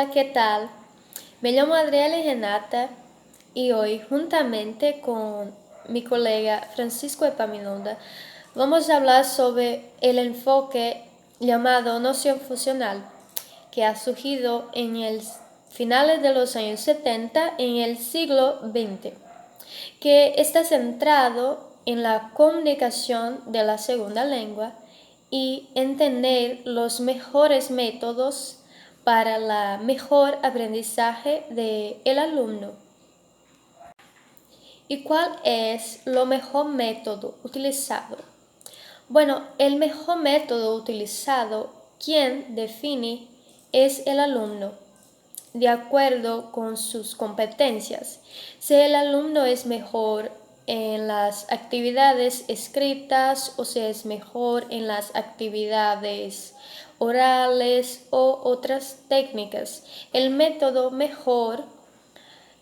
Hola, ¿qué tal? Me llamo Adriana Renata y hoy, juntamente con mi colega Francisco Epaminonda, vamos a hablar sobre el enfoque llamado noción funcional, que ha surgido en el finales de los años 70 en el siglo XX, que está centrado en la comunicación de la segunda lengua y entender los mejores métodos para el mejor aprendizaje del alumno. ¿Y cuál es lo mejor método utilizado? Bueno, el mejor método utilizado, quien define, es el alumno, de acuerdo con sus competencias. Si el alumno es mejor en las actividades escritas o si es mejor en las actividades orales o otras técnicas, el método mejor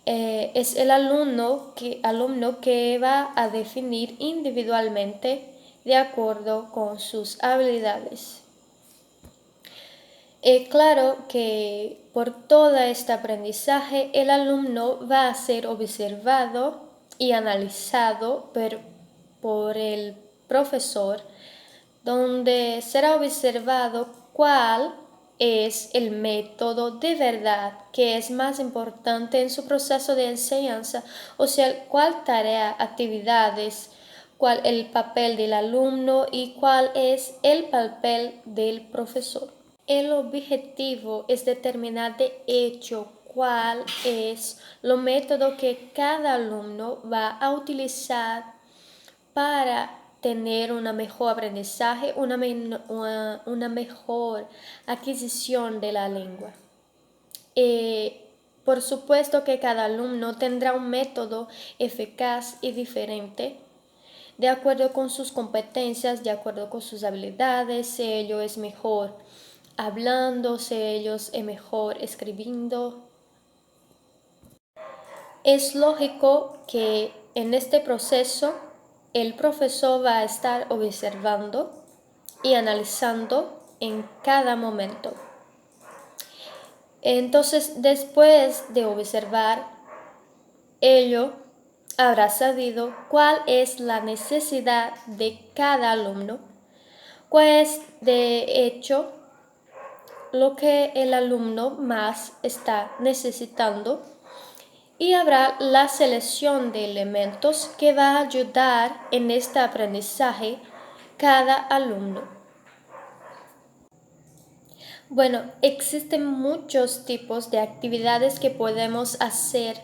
es el alumno que va a definir individualmente de acuerdo con sus habilidades. Claro que por todo este aprendizaje el alumno va a ser observado y analizado por el profesor, donde será observado cuál es el método de verdad que es más importante en su proceso de enseñanza, o sea, cuál tarea, actividades, cuál el papel del alumno y cuál es el papel del profesor. El objetivo es determinar de hecho cuál es el método que cada alumno va a utilizar para tener un mejor aprendizaje, una mejor adquisición de la lengua. Por supuesto que cada alumno tendrá un método eficaz y diferente de acuerdo con sus competencias, de acuerdo con sus habilidades, si ello es mejor hablando, si ellos es mejor escribiendo. Es lógico que en este proceso el profesor va a estar observando y analizando en cada momento. Entonces, después de observar, ello habrá sabido cuál es la necesidad de cada alumno, cuál es de hecho lo que el alumno más está necesitando, y habrá la selección de elementos que va a ayudar en este aprendizaje cada alumno. Bueno, existen muchos tipos de actividades que podemos hacer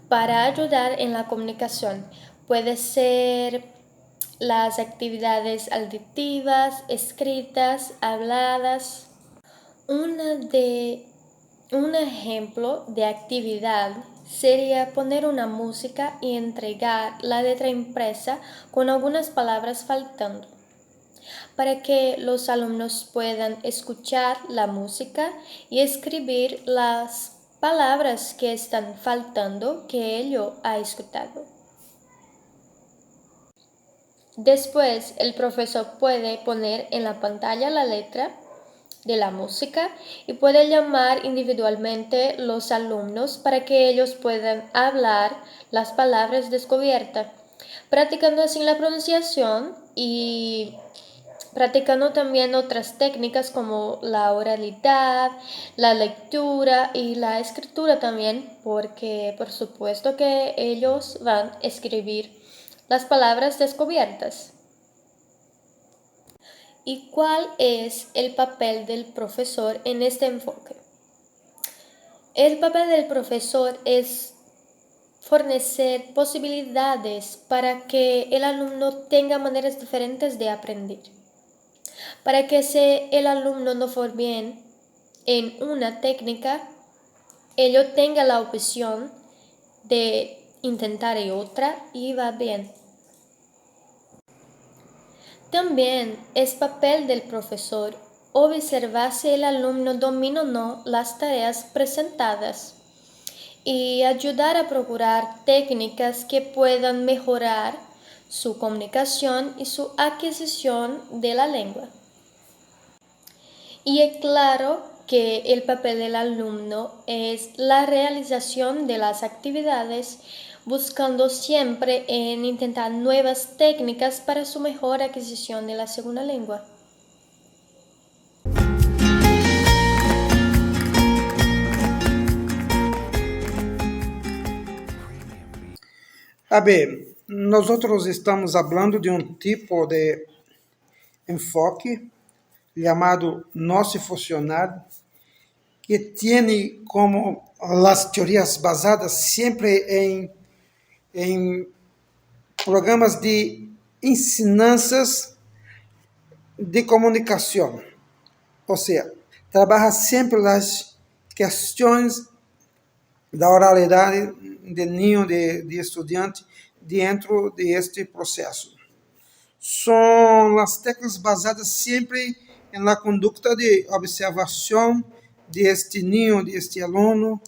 para ayudar en la comunicación. Puede ser las actividades auditivas, escritas, habladas. Un ejemplo de actividad sería poner una música y entregar la letra impresa con algunas palabras faltando, para que los alumnos puedan escuchar la música y escribir las palabras que están faltando que ellos ha escuchado. Después, el profesor puede poner en la pantalla la letra de la música y puede llamar individualmente los alumnos para que ellos puedan hablar las palabras descubiertas, practicando así la pronunciación y practicando también otras técnicas como la oralidad, la lectura y la escritura también, porque por supuesto que ellos van a escribir las palabras descubiertas. ¿Y cuál es el papel del profesor en este enfoque? El papel del profesor es fornecer posibilidades para que el alumno tenga maneras diferentes de aprender. Para que si el alumno no fue bien en una técnica, ello tenga la opción de intentar otra y va bien. También es papel del profesor observar si el alumno domina o no las tareas presentadas y ayudar a procurar técnicas que puedan mejorar su comunicación y su adquisición de la lengua. Y es claro que el papel del alumno es la realización de las actividades, buscando siempre en intentar nuevas técnicas para su mejor adquisición de la segunda lengua. A ver, nosotros estamos hablando de un tipo de enfoque llamado nocifuncional, que tiene como las teorías basadas siempre en programas de ensinanças de comunicação. Ou seja, trabalha sempre as questões da oralidade do ninho de estudante dentro deste processo. São as técnicas basadas sempre na conduta de observação deste ninho, deste aluno,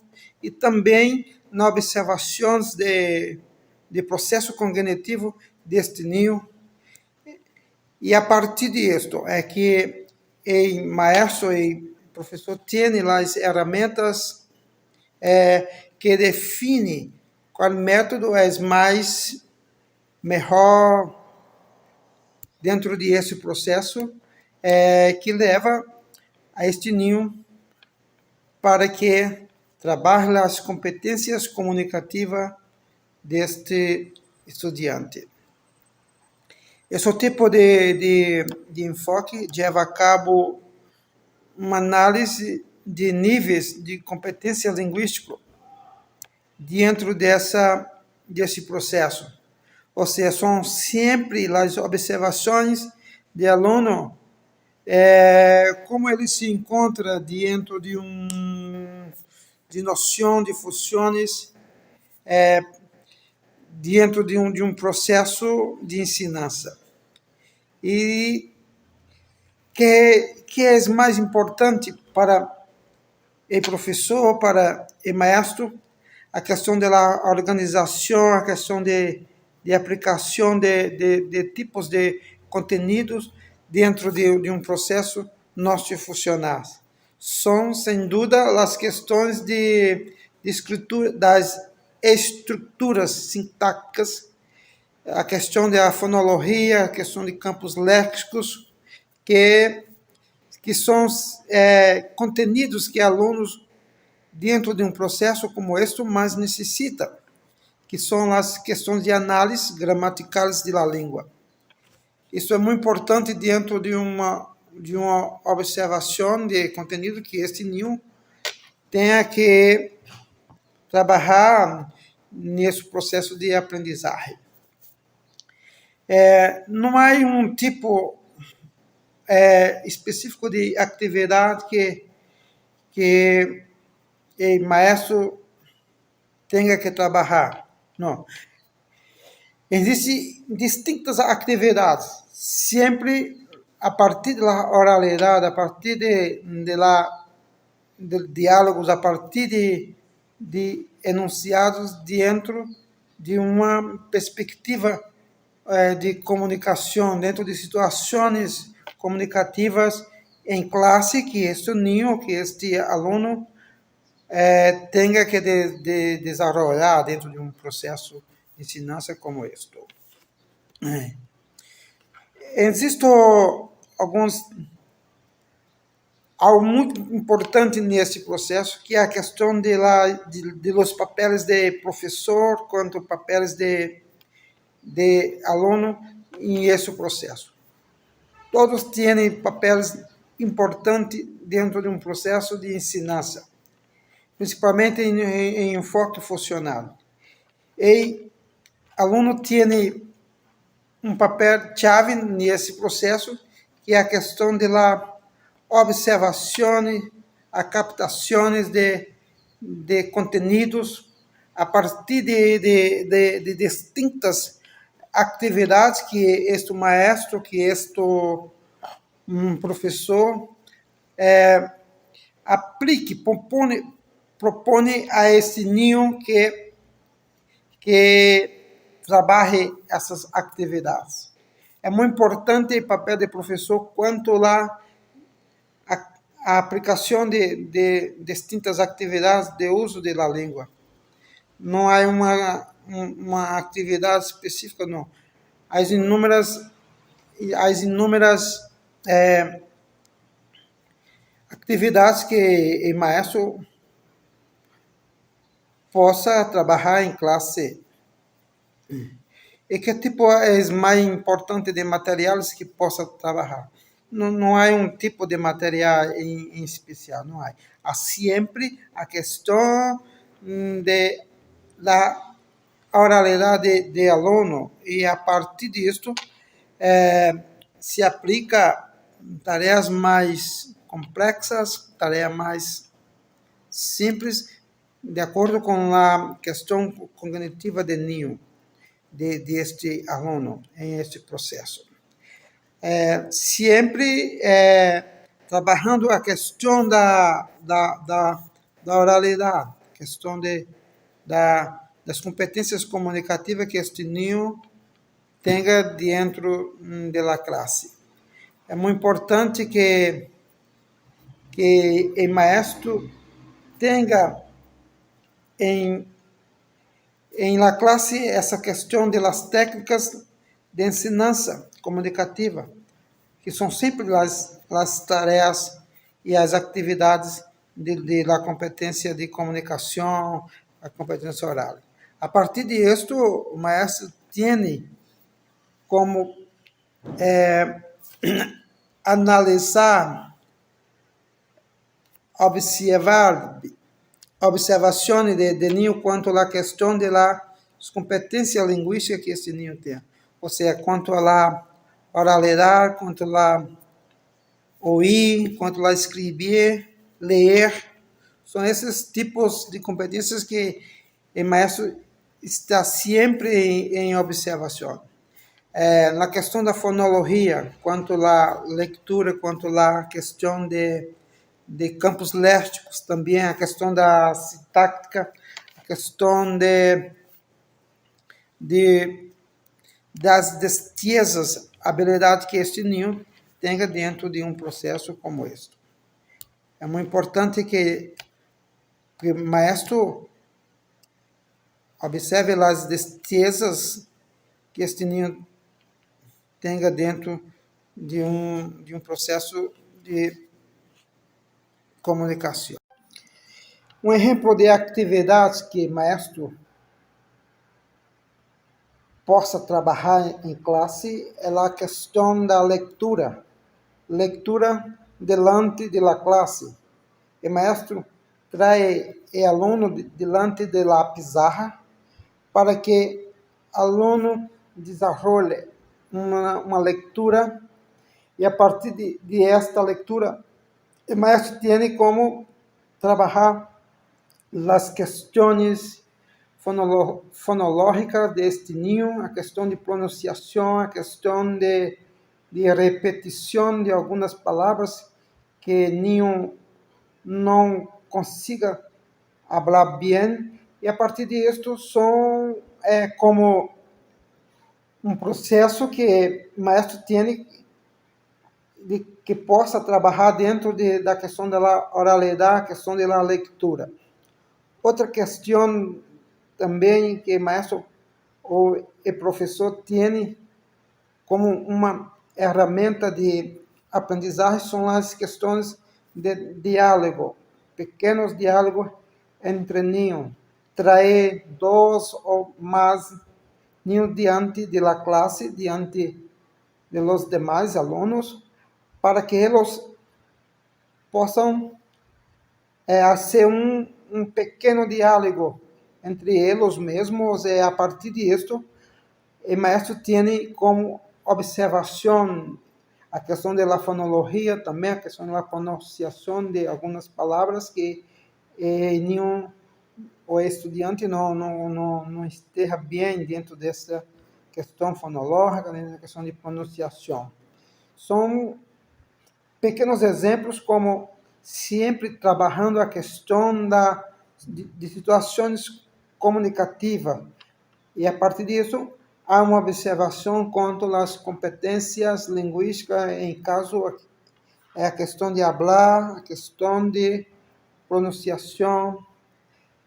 e também na observações de processo cognitivo deste ninho. E a partir disto é que o maestro e professor tem as ferramentas que define qual método é mais melhor dentro desse processo que leva a este ninho para que trabalhe as competências comunicativas deste estudante. Esse tipo de enfoque leva a cabo uma análise de níveis de competência linguística dentro desse processo. Ou seja, são sempre as observações de aluno, como ele se encontra dentro de noção de funções, dentro de um processo de ensinança. E que é mais importante para o professor, para o maestro, a questão da organização, a questão de aplicação de tipos de conteúdos dentro de um processo nocifuncional. São, sem dúvida, as questões de escritura, das estruturas sintáticas, a questão da fonologia, a questão de campos léxicos, que são conteúdos que alunos, dentro de um processo como este, mais necessitam, que são as questões de análise gramaticais da língua. Isso é muito importante dentro de uma observação de conteúdo que este ninho tenha que trabalhar nesse processo de aprendizagem. Não há um tipo específico de atividade que o maestro tenha que trabalhar. Não. Existem distintas atividades, sempre a partir da oralidade, a partir de diálogos, a partir de enunciados dentro de uma perspectiva de comunicação, dentro de situações comunicativas em classe, que este ninho, que este aluno tenha que desenvolver dentro de um processo de ensinança como este. Existem algo muito importante nesse processo, que é a questão de los papéis de professor quanto papéis de aluno em esse processo. Todos têm papéis importantes dentro de um processo de ensinança, principalmente em enfoque funcional. E aluno tem um papel-chave nesse processo, que é a questão da observação, a captação de conteúdos a partir de distintas atividades que este maestro, que este professor aplique, propõe a este ninho que trabalhe essas atividades. É muito importante o papel do professor quanto a aplicação de distintas atividades de uso da língua. Não há uma atividade específica, não. As inúmeras atividades que o maestro possa trabalhar em classe. E que tipo é mais importante de materiais que possa trabalhar? Não há um tipo de material em especial, não há. Há sempre a questão de da oralidade de aluno e a partir disto se aplica tarefas mais complexas, tarefas mais simples, de acordo com a questão cognitiva de ninho de este aluno em este processo. Sempre trabalhando a questão da oralidade, questão das competências comunicativas que este ninho tenha dentro da classe. É muito importante que o maestro tenha em la classe essa questão de las técnicas de ensinança comunicativa, que são sempre as tarefas e as atividades de la competência de comunicação, a competência oral. A partir disto, o maestro tem como analisar, observações de ninho quanto à questão das competências linguísticas que esse ninho tem. Ou seja, quanto à oralidade, quanto a ouvir, quanto a escrever, ler. São esses tipos de competências que o maestro está sempre em observação. Na questão da fonologia, quanto à leitura, quanto à questão de campos léxicos, também a questão da sintática, a questão das destrezas, habilidades que este ninho tenha dentro de um processo como este. É muito importante que o maestro observe as destrezas que este ninho tenha dentro de um processo de comunicação. Um exemplo de atividades que o maestro possa trabalhar em classe é a questão da leitura. Leitura delante da classe. O maestro traz o aluno delante da pizarra para que o aluno desenvolva uma leitura e a partir de esta leitura o maestro tem como trabalhar as questões fonológicas deste ninho, a questão de pronunciação, a questão de repetição de algumas palavras que o ninho não consiga falar bem, e a partir disto são como um processo que o maestro tem de que possa trabalhar dentro da questão da oralidade, a questão da leitura. Outra questão também que o maestro ou o professor tem como uma ferramenta de aprendizagem são as questões de diálogo, pequenos diálogos entre ninhos, trazer dois ou mais ninhos diante da classe, diante de los demais alunos, para que eles possam fazer um pequeno diálogo entre eles mesmos, e a partir disto, o maestro tem como observação a questão da fonologia, também a questão da pronunciação de algumas palavras que o estudante não esteja bem dentro dessa questão fonológica, dessa questão de pronunciação. São pequenos exemplos, como sempre trabalhando a questão de situações comunicativas. E a partir disso, há uma observação quanto às competências linguísticas, em caso é a questão de falar, a questão de pronunciação,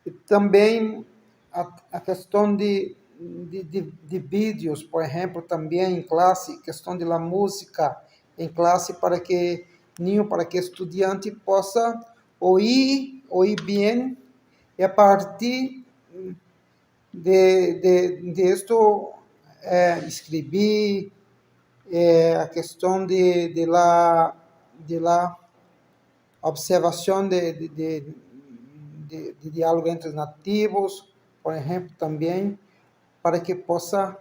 e também a questão de vídeos, por exemplo, também em classe, questão de la música em classe para que estudante possa oír bem, e a partir de esto escrever, a questão de la observação de diálogo entre nativos, por exemplo, também, para que possa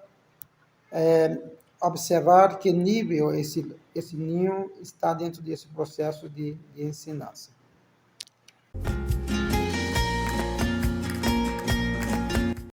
observar que nível esse ninho está dentro desse processo de ensinança.